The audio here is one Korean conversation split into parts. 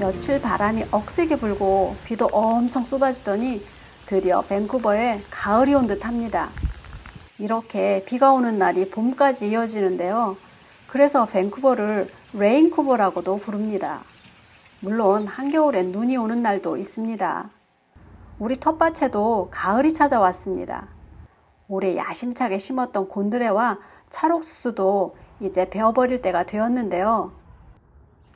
며칠 바람이 억세게 불고 비도 엄청 쏟아지더니 드디어 밴쿠버에 가을이 온 듯 합니다. 이렇게 비가 오는 날이 봄까지 이어지는데요. 그래서 밴쿠버를 레인쿠버라고도 부릅니다. 물론 한겨울엔 눈이 오는 날도 있습니다. 우리 텃밭에도 가을이 찾아왔습니다. 올해 야심차게 심었던 곤드레와 찰옥수수도 이제 베어버릴 때가 되었는데요.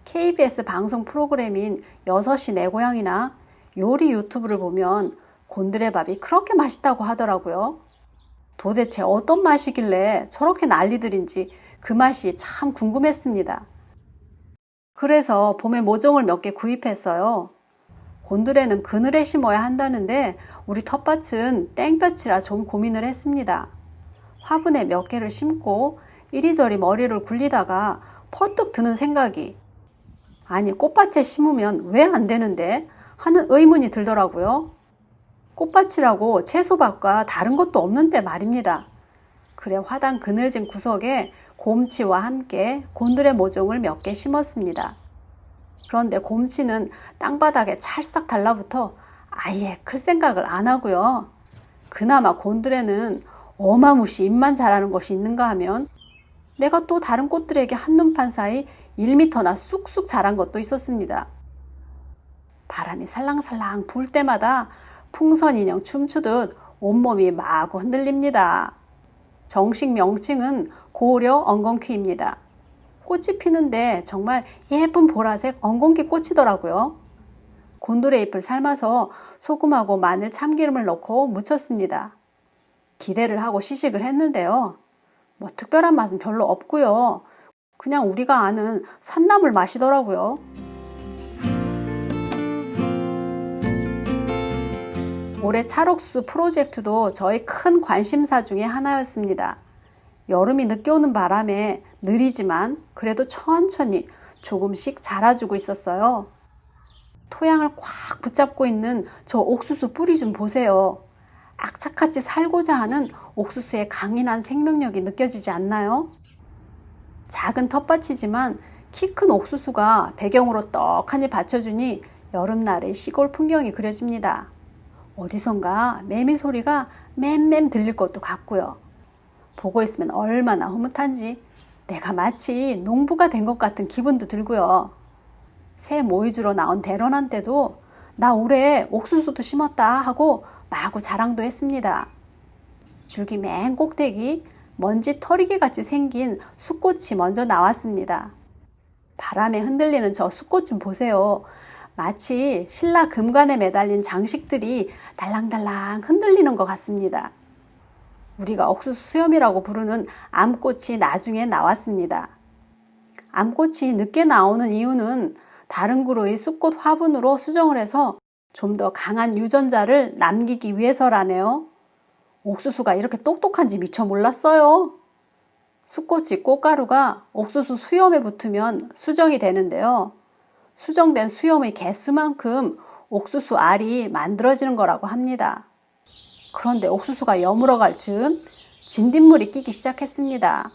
KBS 방송 프로그램인 6시 내 고향이나 요리 유튜브를 보면 곤드레밥이 그렇게 맛있다고 하더라고요. 도대체 어떤 맛이길래 저렇게 난리들인지 그 맛이 참 궁금했습니다. 그래서 봄에 모종을 몇 개 구입했어요. 곤드레는 그늘에 심어야 한다는데 우리 텃밭은 땡볕이라 좀 고민을 했습니다. 화분에 몇 개를 심고 이리저리 머리를 굴리다가 퍼뜩 드는 생각이, 아니 꽃밭에 심으면 왜 안 되는데 하는 의문이 들더라고요. 꽃밭이라고 채소밭과 다른 것도 없는데 말입니다. 그래 화단 그늘진 구석에 곰치와 함께 곤드레 모종을 몇 개 심었습니다. 그런데 곰치는 땅바닥에 찰싹 달라붙어 아예 클 생각을 안 하고요. 그나마 곤드레는 어마무시 잎만 자라는 것이 있는가 하면 내가 또 다른 꽃들에게 한눈판 사이 1m나 쑥쑥 자란 것도 있었습니다. 바람이 살랑살랑 불 때마다 풍선 인형 춤추듯 온몸이 마구 흔들립니다. 정식 명칭은 고려 엉겅퀴입니다. 꽃이 피는데 정말 예쁜 보라색 엉겅퀴 꽃이더라고요. 곤드레 잎을 삶아서 소금하고 마늘, 참기름을 넣고 무쳤습니다. 기대를 하고 시식을 했는데요. 뭐 특별한 맛은 별로 없고요. 그냥 우리가 아는 산나물 맛이더라고요. 올해 찰옥수수 프로젝트도 저희 큰 관심사 중에 하나였습니다. 여름이 늦게 오는 바람에 느리지만 그래도 천천히 조금씩 자라주고 있었어요. 토양을 꽉 붙잡고 있는 저 옥수수 뿌리 좀 보세요. 악착같이 살고자 하는 옥수수의 강인한 생명력이 느껴지지 않나요? 작은 텃밭이지만 키 큰 옥수수가 배경으로 떡하니 받쳐주니 여름날의 시골 풍경이 그려집니다. 어디선가 매미 소리가 맴맴 들릴 것도 같고요. 보고 있으면 얼마나 흐뭇한지 내가 마치 농부가 된 것 같은 기분도 들고요. 새 모이주로 나온 대론한테도 나 올해 옥수수도 심었다 하고 마구 자랑도 했습니다. 줄기 맨 꼭대기 먼지 털이개 같이 생긴 숫꽃이 먼저 나왔습니다. 바람에 흔들리는 저 숫꽃 좀 보세요. 마치 신라 금관에 매달린 장식들이 달랑달랑 흔들리는 것 같습니다. 우리가 옥수수 수염이라고 부르는 암꽃이 나중에 나왔습니다. 암꽃이 늦게 나오는 이유는 다른 그루의 숫꽃 화분으로 수정을 해서 좀 더 강한 유전자를 남기기 위해서라네요. 옥수수가 이렇게 똑똑한지 미처 몰랐어요. 숫꽃이 꽃가루가 옥수수 수염에 붙으면 수정이 되는데요. 수정된 수염의 개수만큼 옥수수 알이 만들어지는 거라고 합니다. 그런데 옥수수가 여물어갈 즈음 진딧물이 끼기 시작했습니다.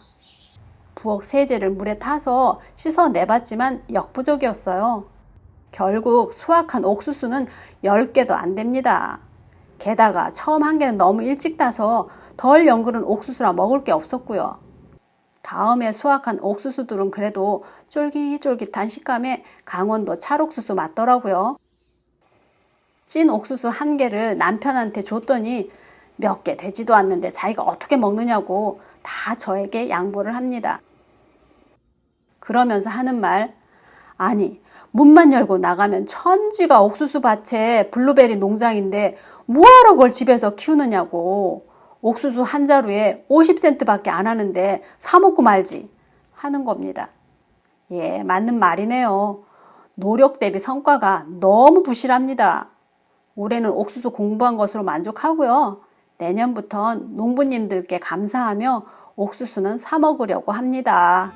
부엌 세제를 물에 타서 씻어내봤지만 역부족이었어요. 결국 수확한 옥수수는 10개도 안 됩니다. 게다가 처음 한 개는 너무 일찍 따서 덜 연그른 옥수수라 먹을 게 없었고요. 다음에 수확한 옥수수들은 그래도 쫄깃쫄깃한 식감에 강원도 찰옥수수 맞더라고요. 찐 옥수수 한 개를 남편한테 줬더니 몇 개 되지도 않는데 자기가 어떻게 먹느냐고 다 저에게 양보를 합니다. 그러면서 하는 말, 아니 문만 열고 나가면 천지가 옥수수 밭에 블루베리 농장인데 뭐하러 그걸 집에서 키우느냐고, 옥수수 한 자루에 50센트밖에 안 하는데 사 먹고 말지 하는 겁니다. 예, 맞는 말이네요. 노력 대비 성과가 너무 부실합니다. 올해는 옥수수 공부한 것으로 만족하고요. 내년부턴 농부님들께 감사하며 옥수수는 사 먹으려고 합니다.